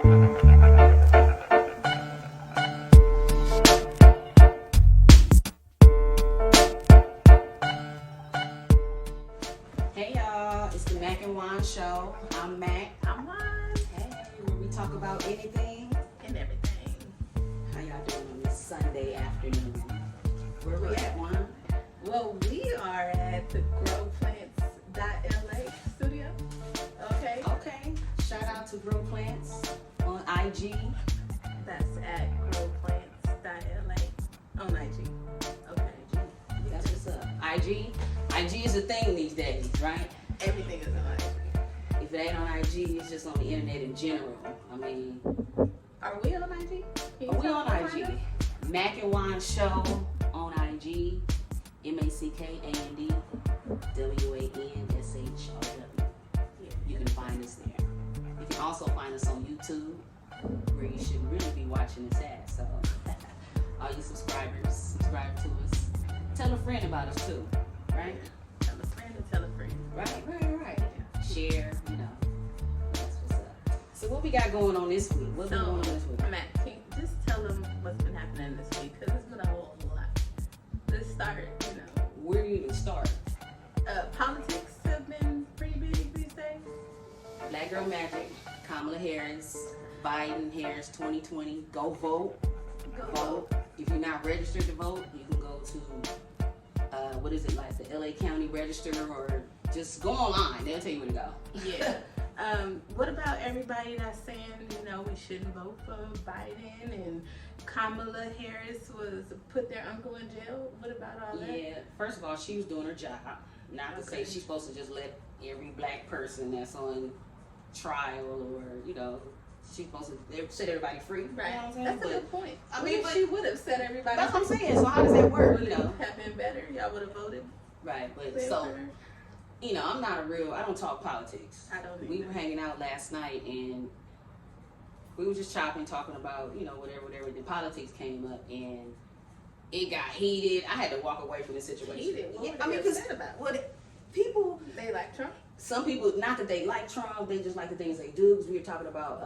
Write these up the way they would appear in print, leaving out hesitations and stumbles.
Hey y'all, it's the Mack and Wan show. I'm Mack. I'm Wan. Hey, where we talk about anything And everything. How y'all doing on this Sunday afternoon? Where we at, Wan? Well, we are at the GrowPlants.LA studio. Okay. Okay. Shout out to Grow Plants on IG. That's at GrowPlants.LA on IG. Okay. That's what's up. IG is a thing these days, right? Everything is on IG. If it ain't on IG, it's just on the internet in general. I mean, Are we on IG? Can you we tell on us IG. about it? Mack and Wan show on IG. MackandShoww. You can find us there. You can also find us on YouTube, where you should really be watching this at. So, all you subscribers, subscribe to us. Tell a friend about us too, right? Tell a friend and tell a friend. Right. Share, That's what's up. So, what we got going on this week? What's going on this week? Matt, can you just tell them what's been happening this week? Because it's been a whole lot. Let's start, Where do you even start? Politics have been pretty big these days. Black Girl Magic, Kamala Harris, Biden Harris 2020. Go vote. Go Vote. If you're not registered to vote, you can go to the LA County Register, or just go online. They'll tell you where to go. Yeah. What about everybody that's saying, we shouldn't vote for Biden and Kamala Harris put their uncle in jail? What about all that? Yeah. First of all, she was doing her job. Not to say she's supposed to just let every black person that's on trial or, she's supposed to set everybody free. Right. You know what I'm saying? That's a good point. I mean, What if she would have set everybody that's free? what I'm saying. So how does that work? Would it have been better? Y'all would have voted. Right. But for so, her? I'm not I don't talk politics. I don't We either. were hanging out last night and we were just talking about, whatever. The politics came up and it got heated. I had to walk away from the situation. Heated? What were they because upset about? people, They like Trump? some people, not that they like Trump, they just like the things they do. Because we were talking about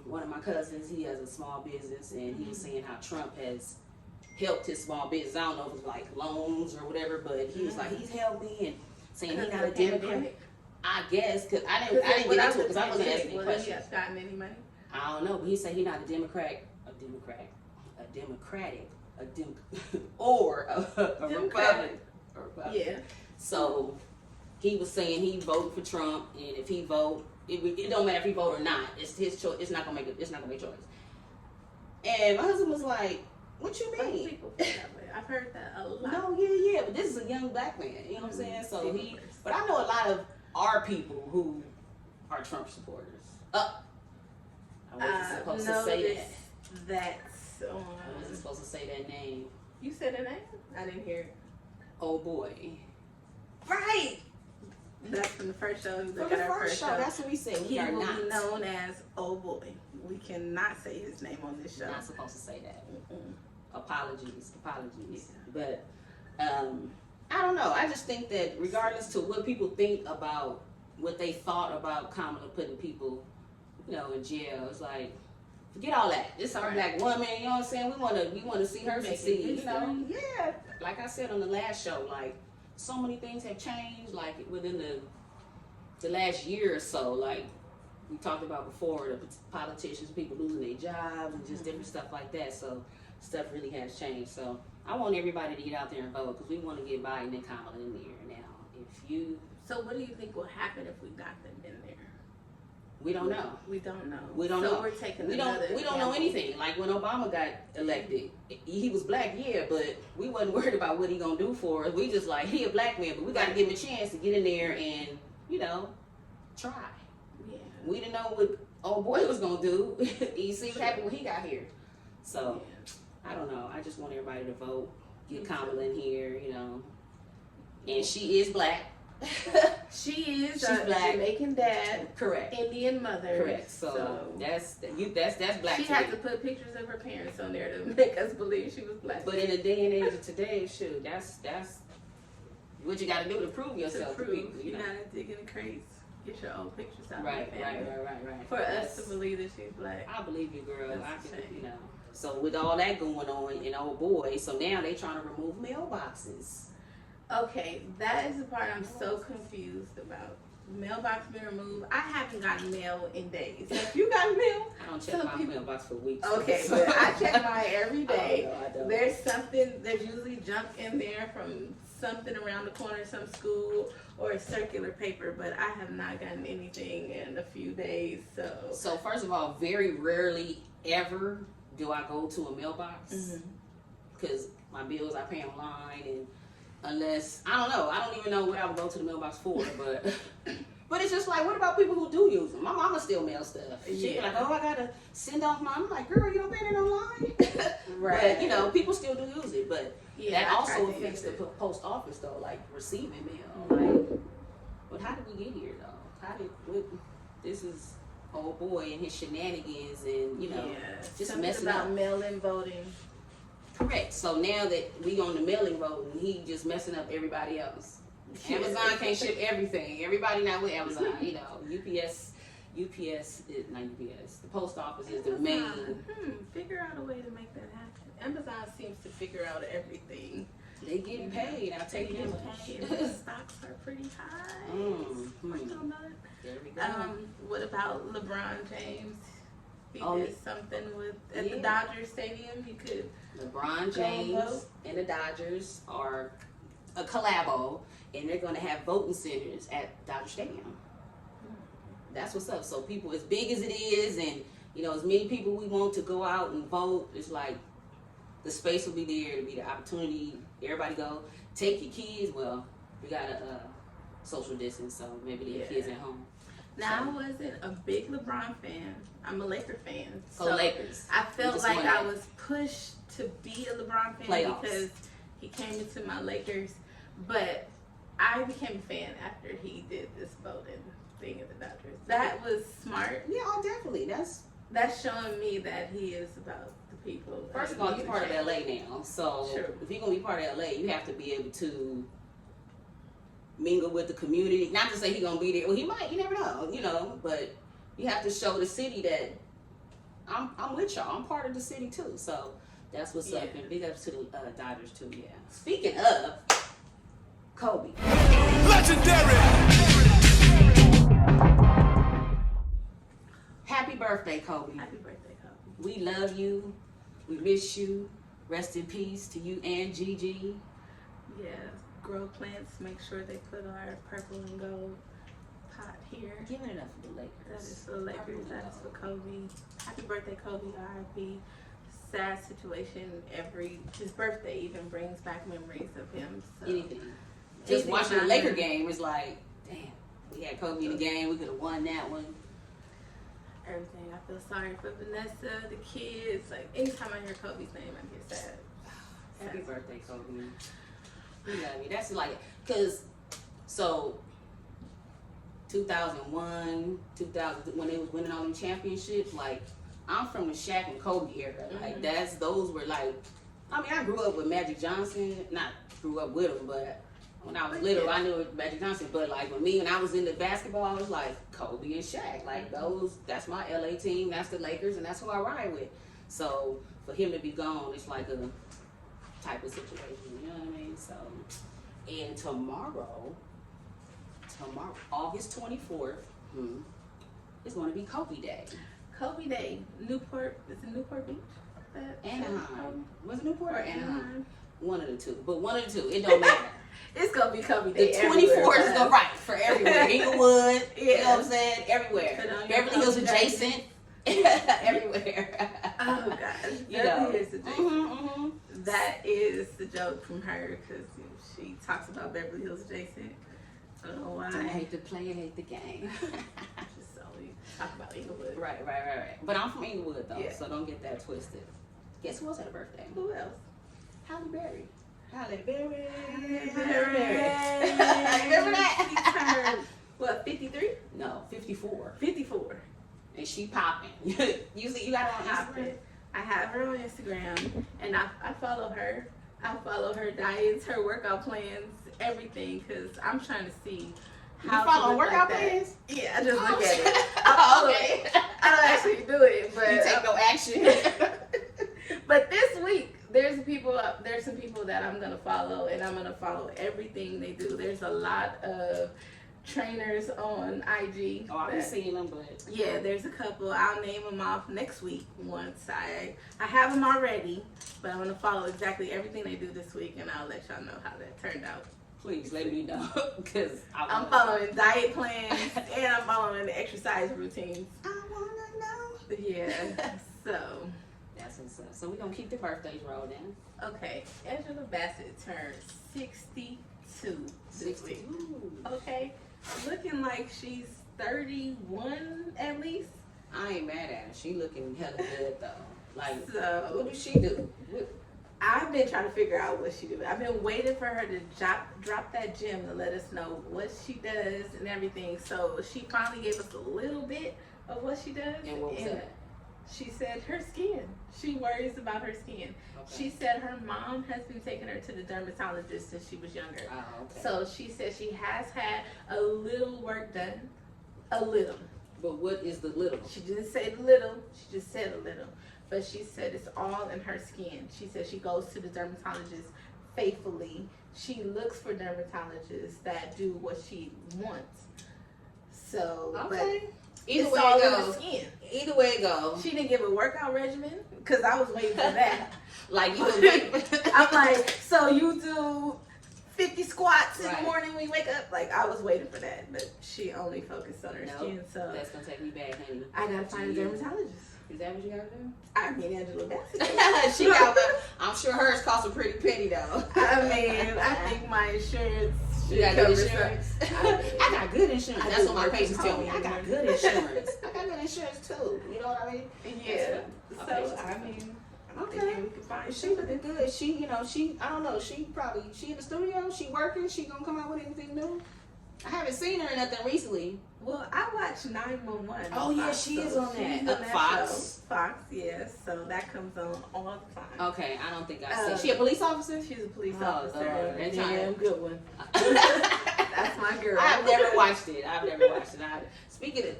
one of my cousins. He has a small business and he was saying how Trump has helped his small business. I don't know if it's like loans or whatever, but he was like, he's helped me and saying he's not a Democrat. I guess, because I didn't get into it because I wasn't asking any questions. He has gotten any money? I don't know, but he said he's not a Democratic, or a Republican. Yeah. So he was saying he voted for Trump, and if he vote, it don't matter if he vote or not. It's his choice. It's not gonna make a choice. And my husband was like, "What you Some mean?" people feel that way. I've heard that a lot. No, yeah, but this is a young black man. You know what I'm saying? So but I know a lot of our people who are Trump supporters. I wasn't supposed to say that. That's on. I wasn't supposed to say that name. You said a name? I didn't hear it. Oh boy. Right. That's from the first show. From the first show, that's what we said. We He are will not. be known as Oh Boy. We cannot say his name on this show. Not supposed to say that. Mm-mm. Apologies. But I don't know. I just think that regardless to what people think about what they thought about Kamala putting people, in jail, it's like, forget all that. This is our black woman. You know what I'm saying? We want to see her succeed. Yeah. Like I said on the last show, like so many things have changed. Like within the last year or so, like we talked about before, the politicians, people losing their jobs, and just different stuff like that. So stuff really has changed. So I want everybody to get out there and vote because we want to get Biden and Kamala in there now. So what do you think will happen if we got them in there? We don't know. We don't know. We don't so know. We're taking we don't know anything. Like when Obama got elected, he was black, yeah, but we wasn't worried about what he gonna do for us. We just like, he a black man, but we gotta give him a chance to get in there and, try. Yeah. We didn't know what old boy was gonna do. You see what happened when he got here. So I don't know. I just want everybody to vote. Get Kamala in here, And she is black. She is. She's black. Jamaican dad. Correct. Indian mother. Correct. So that's black. She had to put pictures of her parents on there to make us believe she was black. But in the day and age of today, shoot, that's what you got to do to prove yourself to people. You're not a digging the crates. get your old pictures out Right, of the family. right. For us to believe that she's black. I believe you, girl. That's I a can, shame. you know. So with all that going on, and oh boy, so now they trying to remove mailboxes. Okay, that is the part I'm so confused about. Mailbox being removed. I haven't gotten mail in days. Have you gotten mail? I don't check my mailbox for weeks. Okay, but I check mine every day. I don't. There's usually junk in there from something around the corner, some school, or a circular paper, but I have not gotten anything in a few days, So first of all, very rarely ever do I go to a mailbox because my bills I pay online, and unless I don't even know what I would go to the mailbox for, but it's just like, what about people who do use them? My mama still mails stuff. She be like, oh, I gotta send off mine. I'm like, girl, you don't pay it online. right? But you know, people still do use it, but that I also tried to affects the use it. post office though, like receiving mail. Like, but how did we get here though? This is old boy and his shenanigans, and you know, just something messing about up. mail-in voting. Correct. So now that we on the mailing voting, he just messing up everybody else. Amazon can't ship everything. Everybody not with Amazon. You know, UPS is not UPS. The post office is the main. Figure out a way to make that happen. Amazon seems to figure out everything. They getting paid. I'll tell you that much. The stocks are pretty high. Mm-hmm. Working on that. There we go. What about LeBron James? He Oh, did something at the Dodger Stadium. He could. LeBron James and the Dodgers are a collabo, and they're going to have voting centers at Dodger Stadium. That's what's up. So people, as big as it is, and you know, as many people we want to go out and vote, it's like the space will be there to be the opportunity. Everybody go. Take your kids. Well, we got a social distance, so maybe the kids at home. Now, I wasn't a big LeBron fan. I'm a Laker fan. So Lakers. I felt like I was pushed to be a LeBron fan Playoffs. because he came into my Lakers. But I became a fan after he did this voting thing at the Dodgers. That was smart. Yeah, oh, definitely. That's showing me that he is about the people. First of all, you're part of LA now, so True. if you're gonna be part of LA, you have to be able to mingle with the community. Not to say he's gonna be there. Well, he might. You never know. You know, but you have to show the city that I'm with y'all. I'm part of the city too. So that's what's up. And big ups to the Dodgers too. Yeah. Speaking of Kobe, legendary. Happy birthday, Kobe. Happy birthday, Kobe. We love you. We miss you. Rest in peace to you and Gigi. Yeah, grow plants. Make sure they put our purple and gold pot here. Giving it up for the Lakers. That is for the Lakers. That is for Kobe. Happy birthday, Kobe. R.I.P. Sad situation. His birthday even brings back memories of him. So. Anything. Just watching the Laker game is like, damn. We had Kobe in the game. We could have won that one. Everything. I feel sorry for Vanessa, the kids. Like anytime I hear Kobe's name, I get sad. Happy birthday, Kobe. We love you. That's like, cause so 2001, 2000 when they was winning all them championships. Like I'm from the Shaq and Kobe era. Like those were like. I mean, I grew up with Magic Johnson. Not grew up with him, but when I was little, I knew Magic Johnson. But like when I was into basketball, I was like Kobe and Shaq. Like that's my LA team. That's the Lakers, and that's who I ride with. So for him to be gone, it's like a type of situation. You know what I mean? So, and tomorrow, August 24th, it's going to be Kobe Day. Kobe Day, Newport. Is it Newport Beach? Anaheim. Was it Newport or Anaheim? One of the two. But one of the two. It don't matter. It's gonna be Kobe Day. The 24th is gonna for everywhere. Inglewood, you know what I'm saying? Everywhere. Beverly Hills adjacent. Everywhere. Oh gosh. You know. Beverly Hills adjacent. That is the joke from her because she talks about Beverly Hills adjacent. I don't know why. I hate to play, I hate the game. Just only talk about Inglewood. Right. But I'm from Inglewood though, Yeah. so don't get that twisted. Guess who else had a birthday? Who else? Halle Berry. Halle Berry. Remember that? She turned, what, 53? No, 54. 54. And she popping. You got her on Instagram? I have her on Instagram, and I follow her. I follow her diets, her workout plans, everything, because I'm trying to see You how to follow look workout like that. plans? Yeah, I just look Oh, at shit. it. I follow Okay. it. I don't actually do it, but You take no action. but this week there's some people that I'm gonna follow, and I'm gonna follow everything they do. There's a lot of trainers on IG. Oh, I've been seeing them, but Yeah, there's a couple. I'll name them off next week once I have them already, but I'm gonna follow exactly everything they do this week, and I'll let y'all know how that turned out. please let me know because I'm following diet plans and I'm following the exercise routines. I wanna know. Yeah, so That's what's up. So we're gonna keep the birthdays rolling. okay, Angela Bassett turned 62 this week. Ooh. Okay, looking like she's 31 at least. I ain't mad at her. She looking hella good though. Like, So what does she do? I've been trying to figure out what she do. I've been waiting for her to drop that gem to let us know what she does and everything. So she finally gave us a little bit of what she does. And what was that? She said her skin. She worries about her skin. Okay. She said her mom has been taking her to the dermatologist since she was younger. Oh, okay. So she said she has had a little work done. A little. But what is the little? She didn't say the little. She just said a little. But she said it's all in her skin. She said she goes to the dermatologist faithfully. She looks for dermatologists that do what she wants. So, Okay. but Either it's way all it in the goes. skin. Either way it goes. She didn't give a workout regimen because I was waiting for that. Like you was I'm like, so you do 50 squats in Right. the morning when you wake up? Like, I was waiting for that, but she only focused on her skin. So that's gonna take me back, honey. I gotta find a dermatologist. Is that what you gotta do? I mean, Angela Bassett. She got one. I'm sure hers cost a pretty penny though. I mean, I think my insurance You got good covers insurance? some- I got good insurance. I That's do what my work patients from tell me. home. I got good insurance. I got good insurance too. You know what I mean? Yeah. That's So, good. I mean, I'm Okay. thinking we could find She looking good. She, I don't know. She in the studio. She working. She gonna come out with anything new? I haven't seen her in nothing recently. Well, I watch 911. Oh, yeah, she is on that. She's on Fox? show. Fox, yes. So that comes on all the time. Okay, I don't think I Uh, see. She a police officer? She's a police Oh, officer. Lord. And That damn good one. I've That's my girl. never watched it. Speaking of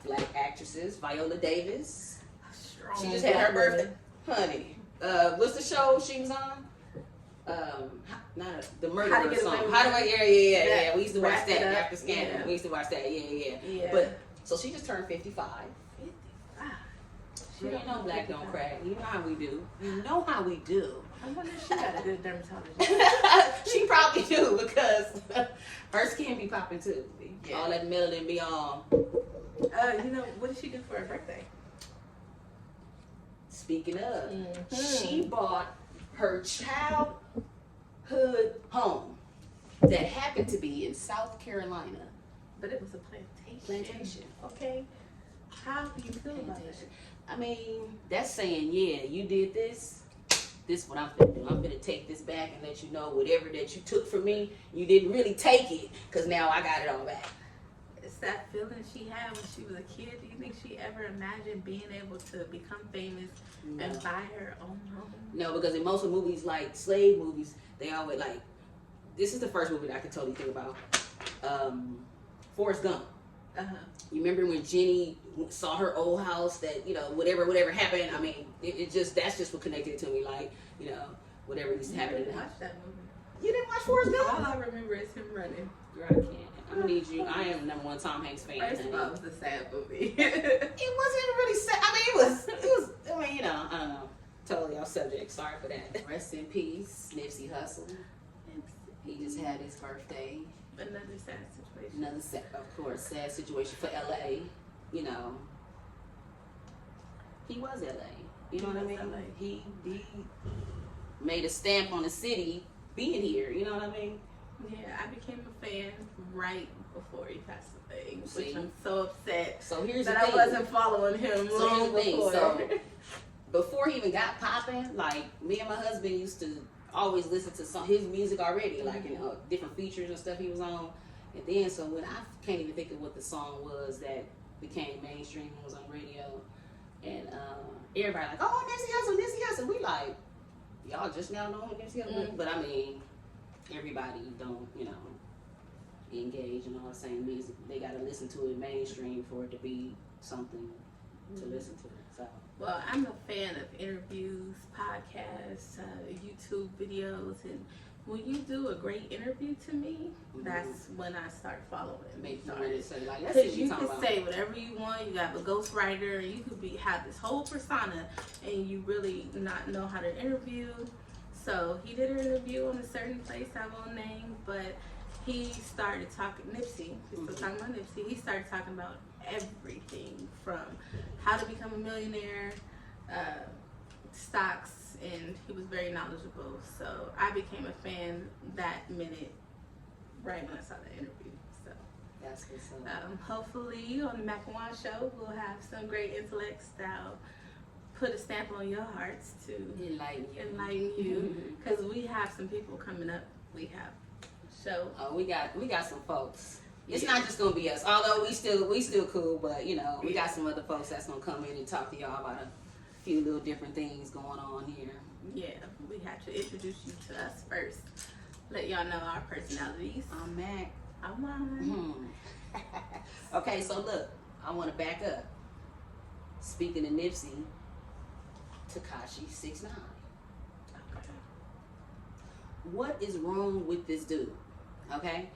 black actresses, Viola Davis. Strong She just had her black birthday. Honey, what's the show she was on? Not the murder How to or Get Away something. with How do I? Yeah. That We used to watch wrapped that it up. after Scandal. Yeah. We used to watch that. Yeah. Yeah. But so she just turned 55. She You don't know black don't crack. You know how we do. You know how we do. I wonder if she got a good dermatologist. She probably do because her skin be popping too. Yeah. All that melanin be on. You know, what did she do for her birthday? Speaking of, Mhm. she bought her childhood home that happened to be in South Carolina. But it was a plantation. Plantation. Okay. How do you feel about it? I mean, that's saying, yeah, you did this. This is what I'm gonna do. I'm gonna take this back and let you know whatever that you took from me, you didn't really take it, cause now I got it all back. It's that feeling she had when she was a kid. Do you think she ever imagined being able to become famous and buy her own home? No, because in most of movies, like slave movies, they always like. This is the first movie that I can totally think about. Forrest Gump. You remember when Jenny saw her old house? That whatever happened. I mean, that's just what connected it to me. Like whatever used to I happen. didn't watch that movie. You didn't watch Forrest All Gump? I remember is him running. Girl, I can't. I'm gonna need you. I am #1 Tom Hanks fan. First of honey. all, it was a sad movie. It wasn't really sad. I mean, it was. I mean, I don't know. Totally off subject. Sorry for that. Rest in peace, Nipsey Hussle. He just had his birthday. Another sad situation. Another sad, of course, sad situation for LA. He was LA. You know what I mean? LA. He made a stamp on the city being here. You know what I mean? Yeah, I became a fan right before he passed away, See? which I'm so upset So here's that the I thing. wasn't following him So long here's the thing. before. So before he even got popping, like me and my husband used to always listen to his music already, like in different features and stuff he was on. And then so when I can't even think of what the song was that became mainstream and was on radio, and everybody like, oh, Nipsey Hussle. We like, y'all just now know who Nipsey Hussle. But I mean, everybody don't, engage in all the same music. They gotta listen to it mainstream for it to be something to listen to. So. Well, I'm a fan of interviews, podcasts, YouTube videos, and when you do a great interview to me, that's when I start following. Make you really say, like, let's see because what you you can talking about. say whatever you want. You have a ghostwriter, and you could have this whole persona, and you really not know how to interview. So he did an interview on a certain place I won't name, but he started talking Nipsey. He's still talking about Nipsey. He started talking about everything from how to become a millionaire, stocks, and he was very knowledgeable. So I became a fan that minute, right when I saw the interview. So That's what's up. hopefully on the Mack and Wan show we'll have some great intellects that'll put a stamp on your hearts to enlighten you. Because we have some people coming up. We have show. Oh, we got some folks. It's not just gonna be us. Although we still cool, but you know, we got some other folks that's gonna come in and talk to y'all about a few little different things going on here. Yeah, we have to introduce you to us first. Let y'all know our personalities. I'm Mac. I'm on. Okay, so look, I want to back up. Speaking of Nipsey, Tekashi 6ix9ine. Okay. What is wrong with this dude? Okay,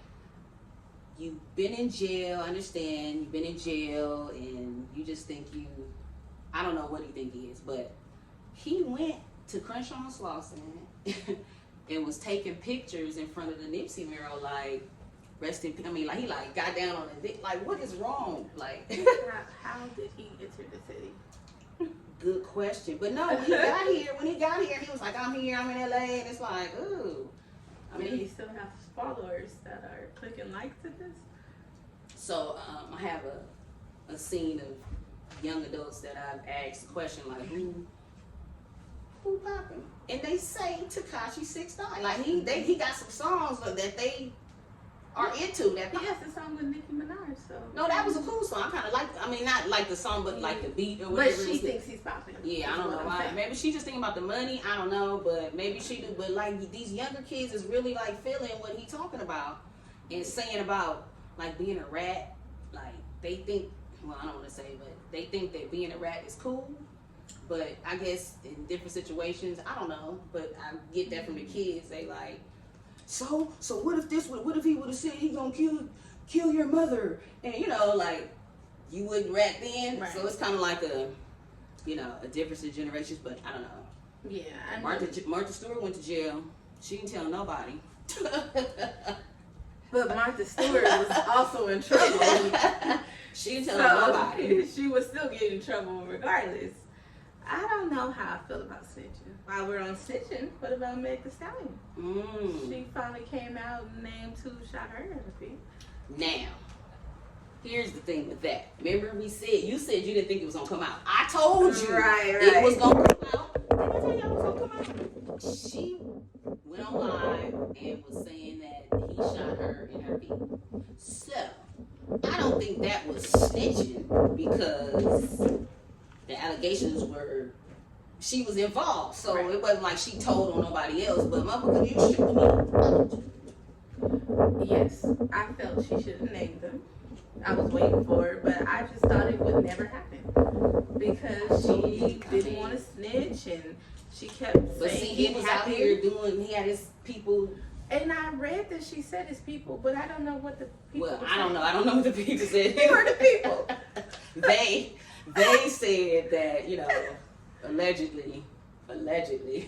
you've been in jail. I understand you've been in jail, and you just think I don't know what he think he is, but he went to Crenshaw and Slauson and was taking pictures in front of the Nipsey mural, like rest in peace. I mean, like he like got down on the dick. Like, what is wrong? Like, how did he enter the city? good question. But no, when he got here, he was like, I'm here, I'm in LA, and it's like, ooh. I mean, he still has followers that are clicking likes to this. So I have a scene of young adults that I've asked a question like, who popping? And they say Tekashi 6ix9ine. Like he got some songs that they are into. That He has a song with Nicki Minaj, so. no, that was a cool song. I kind of like. I mean, not like the song, but like the beat or whatever. But she thinks he's popping. Yeah, I don't know why. Maybe she just thinking about the money. I don't know, but maybe she do. But like these younger kids is really like feeling what he talking about and saying about like being a rat. Like they think. Well, I don't want to say, but they think that being a rat is cool. But I guess in different situations, I don't know. But I get that from the kids. They like, so what if he would have said he gonna kill your mother? And you know, like you wouldn't rat then. Right. So it's kind of like a difference in generations. But I don't know. Yeah, I know. Martha Stewart went to jail. She didn't tell nobody. But Martha Stewart was also in trouble. She didn't tell nobody. She was still getting in trouble regardless. I don't know how I feel about snitching. While we're on snitching, what about Meg Thee Stallion? She finally came out and named who shot her in the feet. Now, here's the thing with that. Remember you said you didn't think it was gonna come out. I told you it was gonna come out. Didn't I tell you it was gonna come out? She went on live and was saying that he shot her in her feet. So I don't think that was snitching because the allegations were she was involved, so it wasn't like she told on nobody else. But motherfucker, you shoot me. Yes, I felt she should have named them. I was waiting for it, but I just thought it would never happen because she didn't want to snitch and she kept saying. But see, he was out here he had his people. And I read that she said his people, but I don't know what the people. Well, I don't know. I don't know what the people said. Who are the people? They said that allegedly.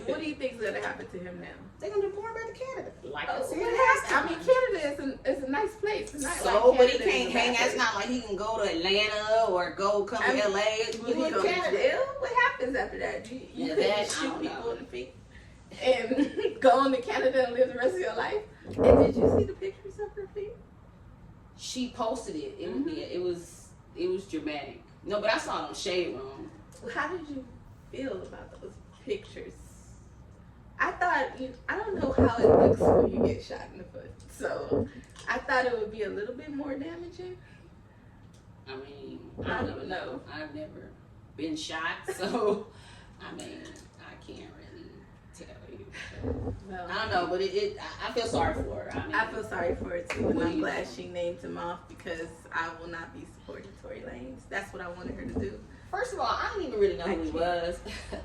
What do you think is gonna happen to him now? They're gonna deport him back to Canada. Like I said, I mean, Canada is a nice place. It's not so, like but he can't hang. It's not like he can go to Atlanta or come to LA. Will he go to jail? What happens after that? You couldn't shoot people in the feet and go on to Canada and live the rest of your life. And did you see the pictures of her feet? She posted it. It was dramatic. No, but I saw it on Shade Room. How did you feel about those pictures? I thought, I don't know how it looks when you get shot in the foot. So I thought it would be a little bit more damaging. I mean, I don't know. I've never been shot, so I mean, I can't really. Well, I don't know, but I feel sorry for her. I mean, I feel sorry for her too, and What do I'm you glad think? she named him off because I will not be supporting Tory Lanez. That's what I wanted her to do. first of all, I don't even really know who he was.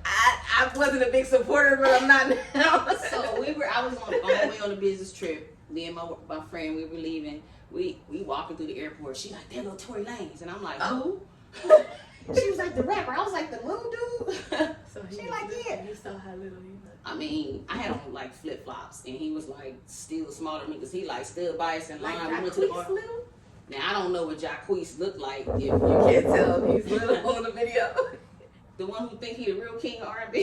I wasn't a big supporter, but I'm not now. So I was on my way on a business trip. Me and my friend, we were leaving. We walking through the airport. She like, there go Tory Lanez, and I'm like, who? She was like the rapper. I was like the little dude. So She like, yeah. You saw how little he was. I mean, I had on like flip flops, and he was like still smaller than me because he like stood by us in line. Like We went to the Jacquees bar. little? Now I don't know what Jacquees looked like. If You can't tell if he's little on the video. the one who think he the real king of R&B.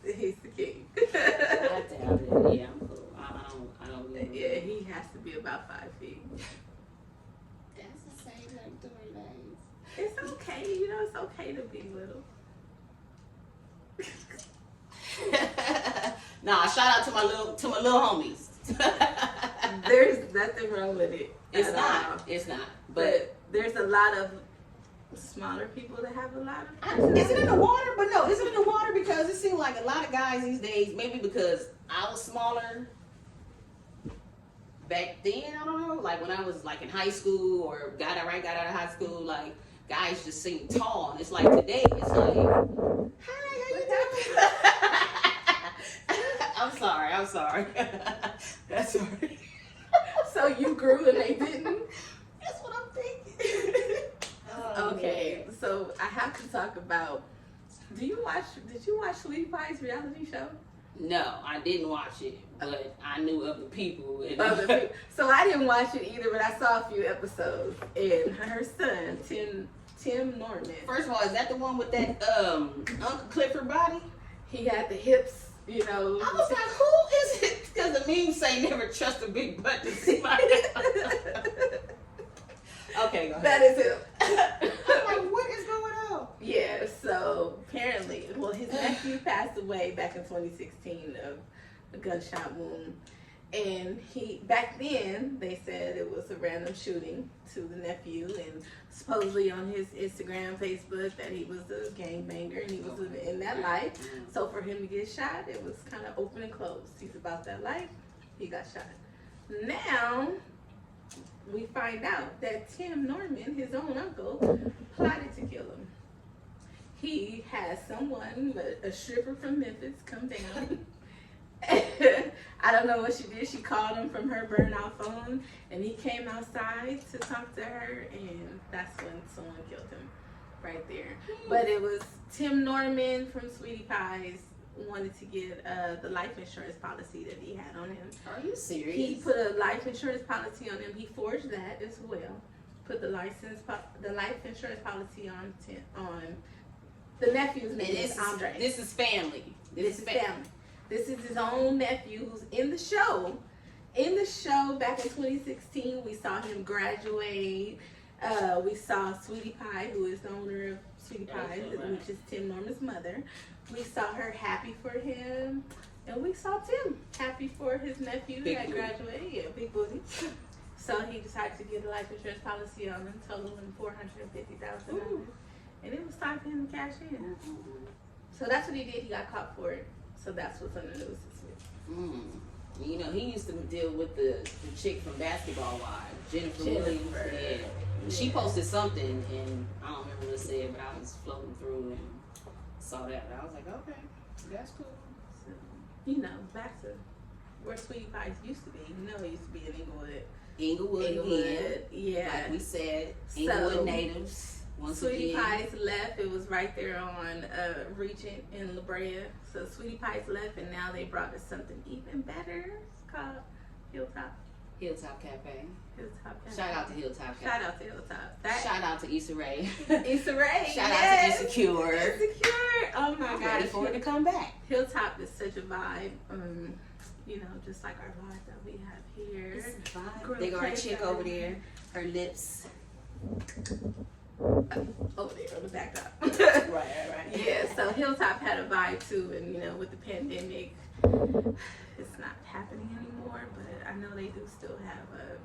He's the king. I doubt it. Yeah, I'm cool. I don't really. Yeah, he has to be about 5 feet. That's the same like Tory Lanez. It's okay, you know, it's okay to be little. Nah, shout out to my little homies. There's nothing wrong with it. It's at not. all. It's not. But there's a lot of smaller people that have a lot of. Is it in the water? But no, is it in the water? Because it seems like a lot of guys these days, maybe because I was smaller back then, I don't know, like when I was like in high school or got out of high school, like guys just seem tall. And it's like today, it's like, hi, how you doing? I'm sorry. That's sorry. So you grew and they didn't? That's what I'm thinking. Okay, so I have to talk about. Did you watch Sweetie Pie's reality show? No, I didn't watch it, but I knew of the people. And So I didn't watch it either, but I saw a few episodes. And her son, Tim Norman, First of all, is that the one with that Uncle Clifford body? he had the hips, you know. I was like, who is it? Because the meme say never trust a big butt to see my Okay, go ahead. That is him. I'm like, what is going on? Yeah, so apparently, well, his nephew passed away back in 2016 of a gunshot wound. And back then, they said it was a random shooting to the nephew, and supposedly on his Instagram, Facebook, that he was a gangbanger and he was living in that life. So for him to get shot, it was kind of open and closed. He's about that life. He got shot. Now, we find out that Tim Norman, his own uncle, plotted to kill him. He has someone, a stripper from Memphis, come down. I don't know what she did. She called him from her burn-out phone, and he came outside to talk to her, and that's when someone killed him, right there. But it was Tim Norman from Sweetie Pies wanted to get the life insurance policy that he had on him. Are you serious? He put a life insurance policy on him. He forged that as well. Put the life insurance policy on the nephew's And name is Andre. This is family. This is family. This is his own nephew who's in the show. In the show back in 2016, we saw him graduate. We saw Sweetie Pie, who is the owner of Sweetie Pie, which is Tim Norman's mother. We saw her happy for him. And we saw Tim happy for his nephew that graduated. Yeah, big booty. So he decided to get a life insurance policy on him, totaling $450,000. And it was time for him to cash in. So that's what he did. He got caught for it. So that's what's on the news this week. You know, he used to deal with the chick from Basketball Wives, Jennifer Williams. Yeah. She posted something, and I don't remember what it said, but I was floating through and saw that. And I was like, okay, that's cool. So, you know, back to where Sweetie Pies used to be. You know, it used to be in Inglewood again. Yeah. Like we said, Inglewood natives. Once Sweetie again. Pies left. It was right there on Regent in La Brea. So Sweetie Pies left, and now they brought us something even better. It's called Hilltop Cafe. Hilltop Cafe. Shout out to Hilltop Cafe. Shout out to Hilltop. Shout out to Issa Rae. Issa Rae. Shout out to Insecure. Insecure. Oh my I'm gosh. ready for it to come back. Hilltop is such a vibe. You know, just like our vibe that we have here. It's a vibe. They got a chick over there. Her lips. Over there on the backdrop. Right. Yeah, so Hilltop had a vibe too, and you know, with the pandemic, it's not happening anymore, but I know they do still have a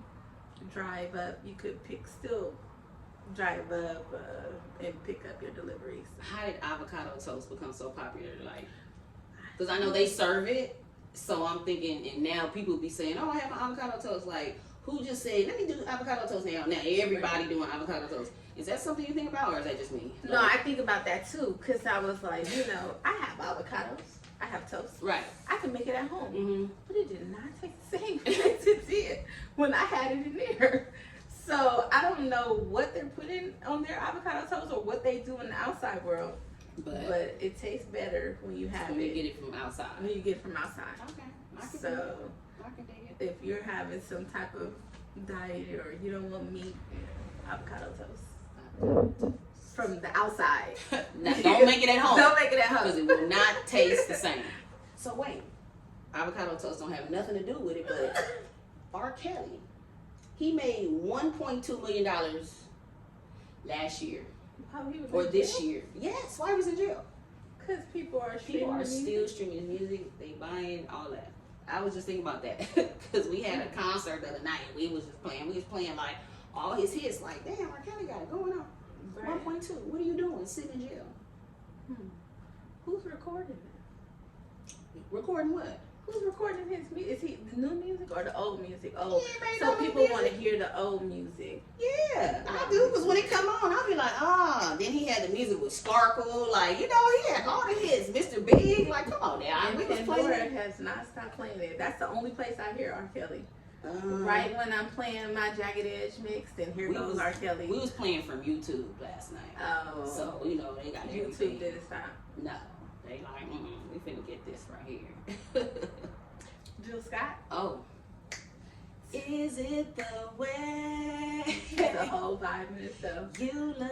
drive up. You could still drive up and pick up your deliveries. How did avocado toast become so popular? Like, I Because I know they serve it. So I'm thinking, and now people be saying, "Oh, I have an avocado toast." Like, who just said, "Let me do avocado toast now"? Now everybody doing avocado toast. Is that something you think about, or is that just me? No, I think about that too, because I was like, I have avocados, I have toast. Right. I can make it at home. Mm-hmm. But it did not taste the same as it did when I had it in there. So I don't know what they're putting on their avocado toast or what they do in the outside world. But it tastes better when you have when it. you get it from outside. When you get it from outside. Okay. I can dig it. If you're having some type of diet or you don't want meat, avocado toast. From the outside. Now, don't make it at home. Don't make it at Because home. it will not taste the same. So wait, avocado toast don't have nothing to do with it, but R. Kelly, he made $1.2 million last year. Or this year. Yes, why he was in jail? Because people are still streaming his music, they buying all that. I was just thinking about that because we had a concert the other night and we was playing like all his hits, like, damn, R. Kelly got it going on. Right. 1.2, what are you doing sitting in jail? Who's recording it? Recording what? Who's recording his music? Is he the new music or the old music? Oh, He made so all the people want to music. hear the old music. Yeah, I do, because when it come on, I'll be like, then he had the music with Sparkle, like, he had all the hits, Mr. Big, like, come on now, And we was Pandora playing. has not stopped playing it. That's the only place I hear R. Kelly. Right when I'm playing my Jagged Edge mix, then here goes R. Kelly. We was playing from YouTube last night. Oh. So, they got YouTube everything. didn't stop. No. They like, we finna get this right here. Jill Scott? Oh. Is it the way The whole vibe in itself. you love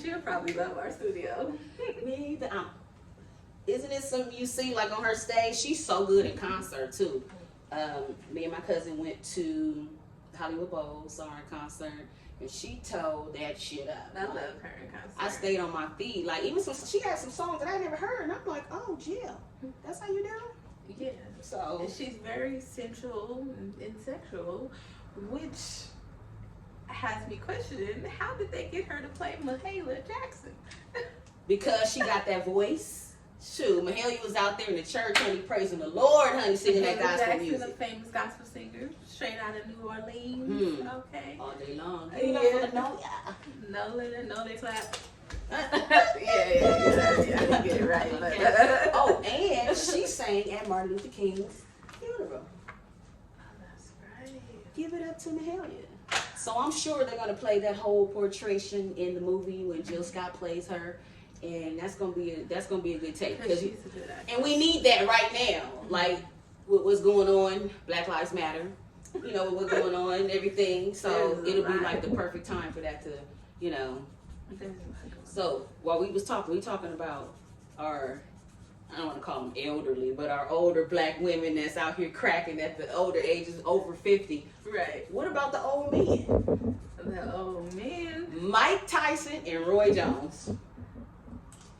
She'll probably love our studio. me? Isn't it something you see like on her stage? She's so good in concert too. Me and my cousin went to Hollywood Bowl, saw her in concert, and she towed that shit up. I love her in concert. I stayed on my feet, like even she had some songs that I never heard, and I'm like, oh, Jill, that's how you do? Yeah. So And she's very sensual and sexual, which has me questioning how did they get her to play Mahalia Jackson? because she got that voice. Shoot, Mahalia was out there in the church, honey, praising the Lord, honey, singing that Mahalia gospel Jackson, music. a famous gospel singer, straight out of New Orleans. Okay. All day long. Yeah. No, they clap. Yeah. I didn't get it right. But, Oh, and she sang at Martin Luther King's funeral. that's right. Give it up to Mahalia. So I'm sure they're gonna play that whole portrayal in the movie when Jill Scott plays her, and that's gonna be a good take. Because she's a good actress. And we need that right now, like with what's going on, Black Lives Matter. What's going on and everything. So There's a it'll be lot. like the perfect time for that to, There's a lot going on. So while we talking about our, I don't want to call them elderly, but our older black women that's out here cracking at the older ages, over 50. Right. What about the old men? The old man. Mike Tyson and Roy Jones.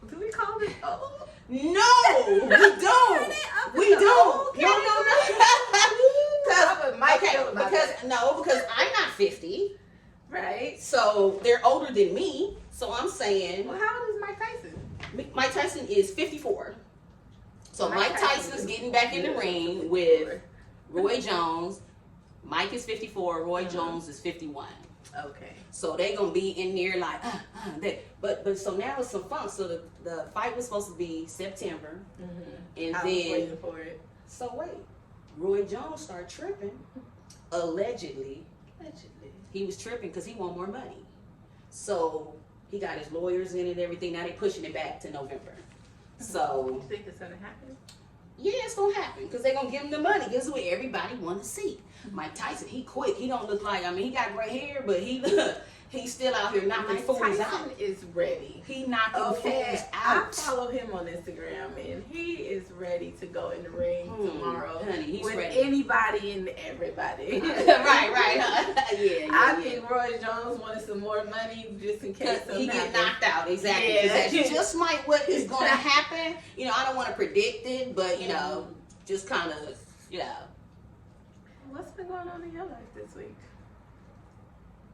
Do we call it old? No, we don't. We don't. No. How would Mike Okay, feel about that? because I'm not 50, Right. so they're older than me. So I'm saying Well, how old is Mike Tyson? Mike Tyson is 54. So Mike Mike Tyson Tyson's is getting back in the ring with Roy Jones. Mike is 54. Roy Jones is 51. Okay. So they gonna be in there like, but so now it's some fun. So the fight was supposed to be September, and I was then waiting for it. so wait, Roy Jones started tripping. Allegedly, he was tripping because he want more money. So he got his lawyers in it and everything. Now they pushing it back to November. So You think it's gonna happen? yeah, it's gonna happen because they're gonna give him the money. This is what everybody want to see. Mike Tyson, he quick. He don't look like, he got gray hair, but he's still out here knocking Mike fools Tyson out. is ready. He knocking Okay, fools I out. follow him on Instagram, and he is ready to go in the ring tomorrow honey, he's with ready. anybody and everybody. right, huh? Yeah. I think Roy Jones wanted some more money just in case Because he something get happened. knocked out, exactly. Yeah. 'Cause that's just might what is going to happen. I don't want to predict it, but just kind of, What's been going on in your life this week?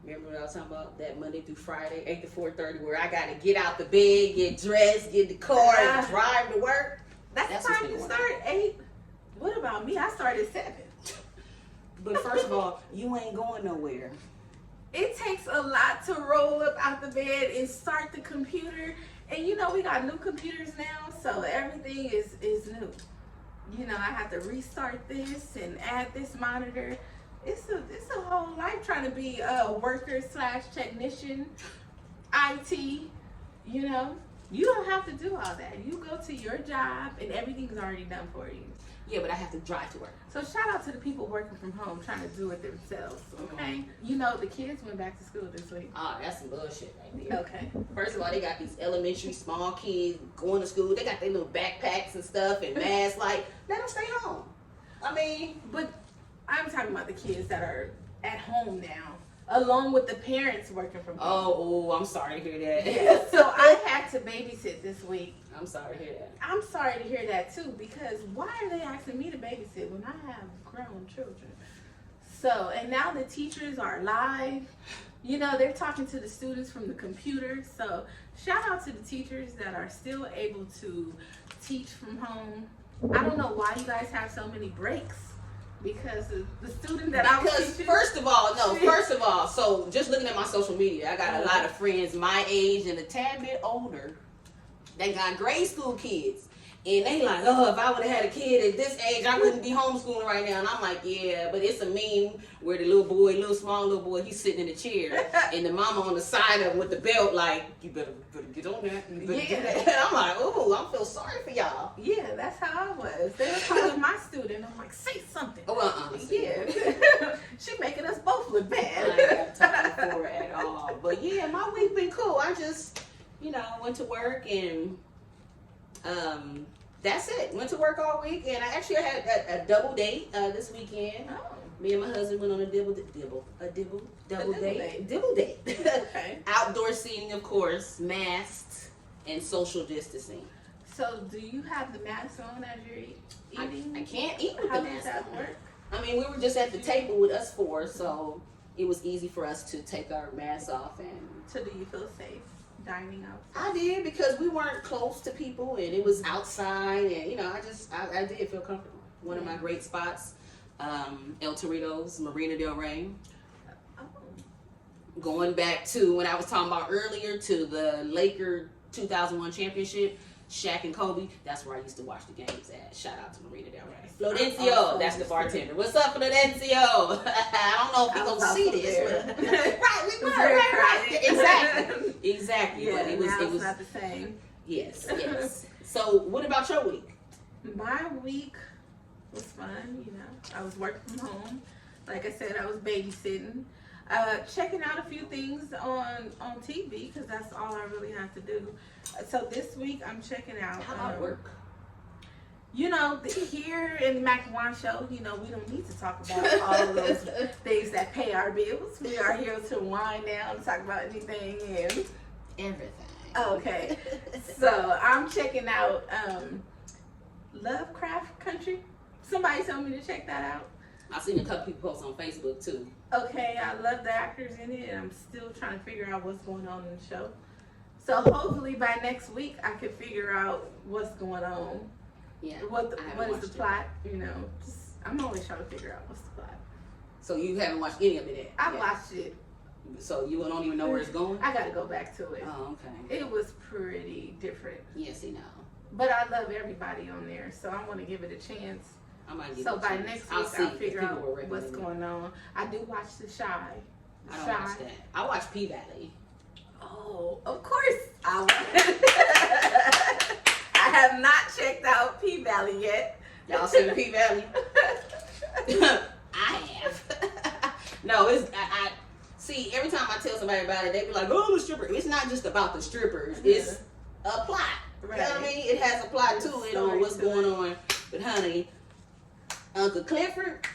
Remember what I was talking about? That Monday through Friday, 8 to 4:30, where I got to get out the bed, get dressed, get in the car, and drive to work. That's the what's time been you going on. start 8. What about me? I started 7. But first of all, you ain't going nowhere. It takes a lot to roll up out the bed and start the computer. And you know, we got new computers now, so everything is new. You know, I have to restart this and add this monitor. It's a whole life trying to be a worker / technician, IT. You know, you don't have to do all that. You go to your job and everything's already done for you. Yeah, but I have to drive to work. So shout out to the people working from home trying to do it themselves, okay? You know, the kids went back to school this week. Ah, that's some bullshit right there. Okay. First of all, they got these elementary small kids going to school. They got their little backpacks and stuff and masks. Like, let them stay home. I mean, But I'm talking about the kids that are at home now, along with the parents working from home. oh, I'm sorry to hear that. Yeah, so I had to babysit this week. I'm sorry to hear that. I'm sorry to hear that too, because why are they asking me to babysit when I have grown children? So, and now the teachers are live. You know, they're talking to the students from the computer. So, shout out to the teachers that are still able to teach from home. I don't know why you guys have so many breaks, because the student that I was Because teaching. first of all, so just looking at my social media, I got a lot of friends my age and a tad bit older that got grade school kids. And they like, oh, if I would have had a kid at this age, I wouldn't be homeschooling right now. And I'm like, yeah, but it's a meme where the small little boy, he's sitting in the chair, and the mama on the side of him with the belt, like, you better get on that. You better get that. And I'm like, oh, I feel sorry for y'all. Yeah, that's how I was. They were calling my student. I'm like, say something. Oh, Yeah. She making us both look I bad. ain't got time for it at all. But yeah, my week been cool. I just, went to work and that's it. Went to work all week, and I actually had a double date this weekend. Oh. Me and my husband went on a double date. Okay. Outdoor seating, of course, masked and social distancing. So, do you have the mask on as you're eating? I can't eat with How the does mask that on. work? I mean, we were just at the table with us four, so it was easy for us to take our masks off. And So, do you feel safe dining outside? I did, because we weren't close to people and it was outside, and I did feel comfortable. One of my great spots, El Torito's, Marina Del Rey. Oh. Going back to when I was talking about earlier, to the Laker 2001 championship, Shaq and Kobe, that's where I used to watch the games at. Shout out to Marina Del Rey. Florencio, Also that's the used to- bartender. What's up, Florencio? I don't know if I he's was gonna see also this. there. But right, we were Very right. crowded. Exactly. Yeah, But it now was it's not the same. yes. So what about your week? My week was fun, you know. I was working from home. Like I said, I was babysitting. Checking out a few things on TV, because that's all I really have to do. So this week I'm checking out. How about work? You know, here in the Mack and Wan show, you know, we don't need to talk about all of those things that pay our bills. We are here to wind down and talk about anything and Everything. okay. So I'm checking out Lovecraft Country. Somebody told me to check that out. I've seen a couple people post on Facebook too. Okay, I love the actors in it, and I'm still trying to figure out what's going on in the show. So hopefully by next week I can figure out what's going on. Yeah. What I haven't is the watched it. plot? You know, I'm always trying to figure out what's the plot. So you haven't watched any of it yet? I watched it. So you don't even know where it's going? I gotta go back to it. Oh, okay. It was pretty different, Yes, you know. but I love everybody on there, so I want to give it a chance. I might give So it a by chance. next I'll week see I'll if figure people out will recommend what's it. going on. I do watch The Shy. I don't watch that. I watch P-Valley. Oh, of course I I have not checked out P-Valley yet. Y'all seen P-Valley? I have. No, I see, every time I tell somebody about it, they be like, oh, the stripper. It's not just about the strippers. It's a plot. Right. You know what I mean? It has a plot to it on what's going on. But honey, Uncle Clifford,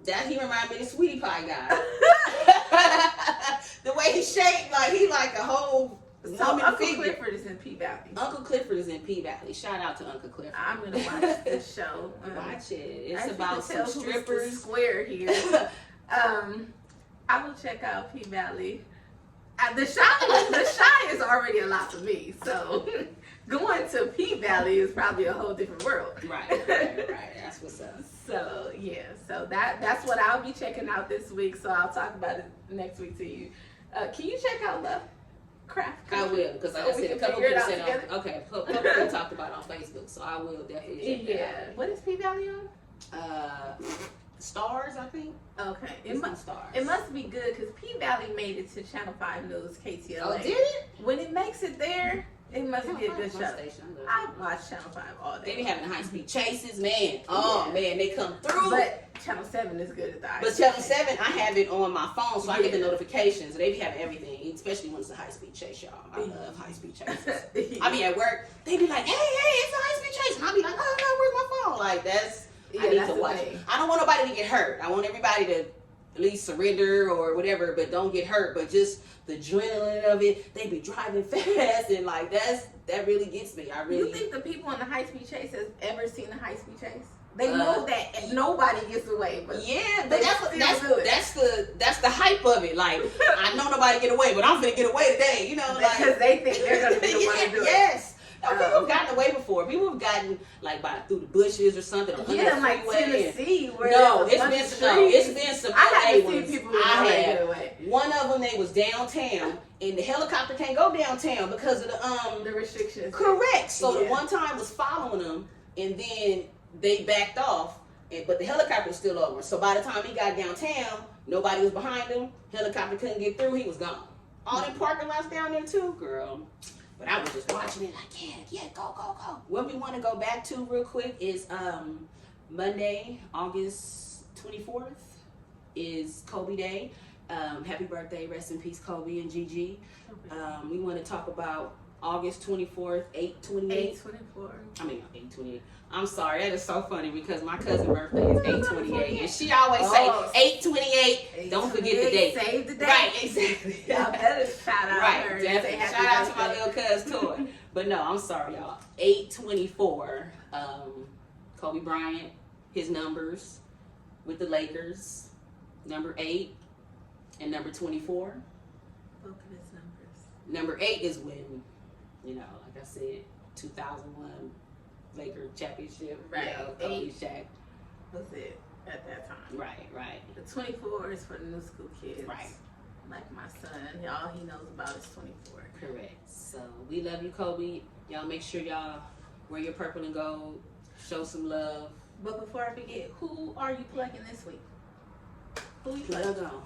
he remind me of the Sweetie Pie guy. The way he shaped, like he like a whole So woman Uncle figure. Clifford is in P-Valley. Uncle Clifford is in P-Valley. Shout out to Uncle Clifford. I'm gonna watch this show. Watch it. I It's can about tell some who's the strippers. square here. I will check out P-Valley. The Shy is already a lot for me, so going to P-Valley is probably a whole different world. Right. That's what's up. So yeah, so that's what I'll be checking out this week. So I'll talk about it next week to you. Can you check out Lovecraft Country? I will, because like I said, a couple people said a couple people talked about it on Facebook, so I will definitely check it out. What is P-Valley on? Stars, I think. Okay, It's on Stars. It must be good because P-Valley made it to Channel 5 News, KTLA. Oh, did it? When it makes it there, it must be a good show. Station. I watch Channel 5 all day. They be having high-speed chases, man. Oh, man, they come through. But Channel 7 is good at the But Channel 7, I have it on my phone, so I get the notifications. They be having everything, especially when it's a high-speed chase, y'all. I love high-speed chases. I be at work, they be like, hey, it's a high-speed chase. And I be like, oh, no, where's my phone? Like, I need to watch it. I don't want nobody to get hurt. I want everybody to at least surrender or whatever, but don't get hurt. But just the adrenaline of it, they be driving fast, and like that really gets me. You think the people in the high-speed chase has ever seen a high-speed chase? They know that and nobody gets away, but yeah, but that's the hype of it. Like, I know nobody get away, but I'm gonna get away today. You know, like because they think they're gonna be the one to do it. Yes. No, people have gotten away before. People have gotten like through the bushes or something. Or like Tennessee. Where it's been some. I haven't seen people who get away. One of them, they was downtown, and the helicopter can't go downtown because of the restrictions. Correct. So the one time was following them, and then they backed off, but the helicopter was still over. So by the time he got downtown, nobody was behind him. Helicopter couldn't get through. He was gone. All them parking lots down there too, girl. But I was just watching it like, yeah, go. What we want to go back to real quick is Monday, August 24th is Kobe Day. Happy birthday, rest in peace, Kobe and Gigi. We want to talk about August 24th, 8/28. 8/28. I'm sorry, that is so funny because my cousin's birthday is 8/28, and she always say 8/28. Don't forget the date. Save the date. Right, exactly. Y'all better shout out her. Right, definitely. Shout out to my little cousin Toy. But no, I'm sorry, y'all. 8/24. Kobe Bryant, his numbers with the Lakers, number 8 and number 24. Both of his numbers. Number 8 is when, like I said, 2001 Lakers championship. Right. Kobe, Shaq. Was it at that time? Right. The 24 is for the new school kids. Right. Like my son, all he knows about is 24. Correct. So we love you, Kobe. Y'all make sure y'all wear your purple and gold. Show some love. But before I forget, who are you plugging this week? Who you plug on?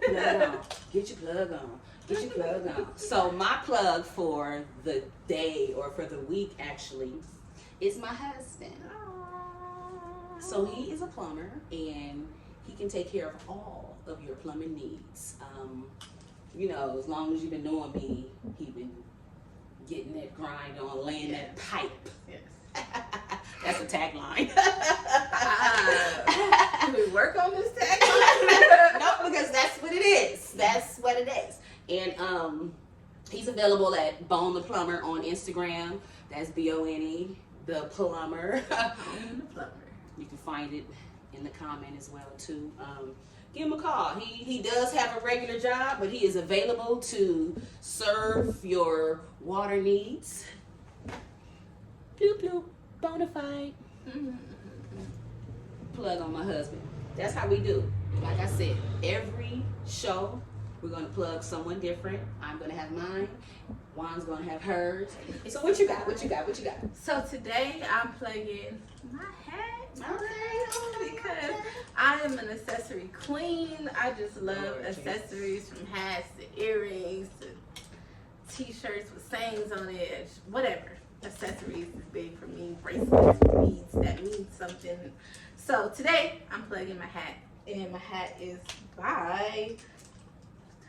Plug on. Get your plug on. Get your plug on. So my plug for the day, or for the week actually, is my husband. Aww. So he is a plumber, and he can take care of all of your plumbing needs. As long as you've been knowing me, he's been getting that grind on, laying that pipe. Yes. That's a tagline. Can we work on this tagline? No, because that's what it is. That's what it is. And he's available at Bone the Plumber on Instagram. That's BONE, the plumber. The plumber. You can find it in the comment as well too. Give him a call. He does have a regular job, but he is available to serve your water needs. Bloop bloop. Bonafide. Plug on my husband. That's how we do. Like I said, every show we're gonna plug someone different. I'm gonna have mine. Juan's gonna have hers. So what you got? So today I'm plugging my hat. Okay. Because I am an accessory queen. I just love accessories, from hats to earrings to t-shirts with sayings on it, whatever. Accessories is big for me. Bracelets, beads, that means something. So today I'm plugging my hat, and my hat is by,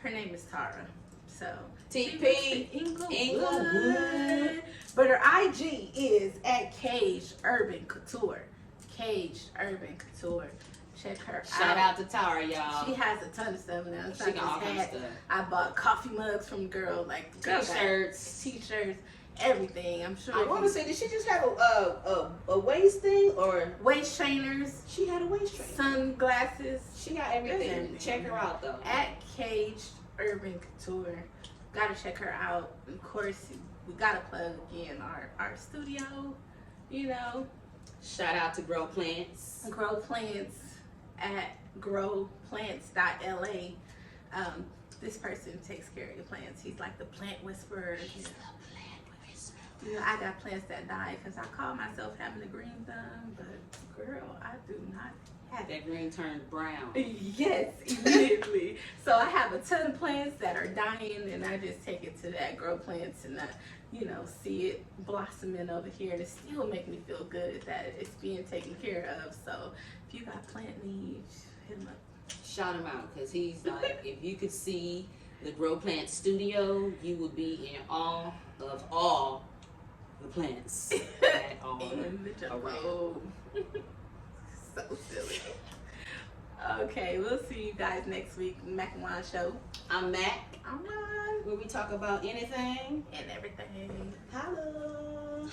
her name is Tara. So TP Inglewood. But her IG is at Caged Urban Couture. Caged Urban Couture. Check her out. Shout out to Tara, y'all. She has a ton of stuff now. She got all kinds of stuff. I bought coffee mugs from the girl, like the girl t-shirts, everything. I'm sure. I want to say, did she just have a waist thing or waist trainers? She had a waist trainer. Sunglasses. She got everything. Check her out though. At Caged Urban Couture. Gotta check her out. Of course, we gotta plug again our studio, you know. Shout out to Grow Plants. Grow Plants at growplants.la. This person takes care of your plants. He's like the plant whisperer. He's the plant whisperer. You know, I got plants that die because I call myself having a green thumb, but girl, I do not have it. That green turned brown. Yes, immediately. So I have a ton of plants that are dying, and I just take it to that Grow Plants, and I, you know, see it blossoming over here, and it still make me feel good that it's being taken care of. So if you got plant needs, hit him up. Shout him out, because he's like, if you could see the Grow Plant studio, you would be in awe of all the plants that are In the jungle. around. So silly. Okay, we'll see you guys next week. Mack and Wan show. I'm Mac, I'm on where we talk about anything and everything. Hello.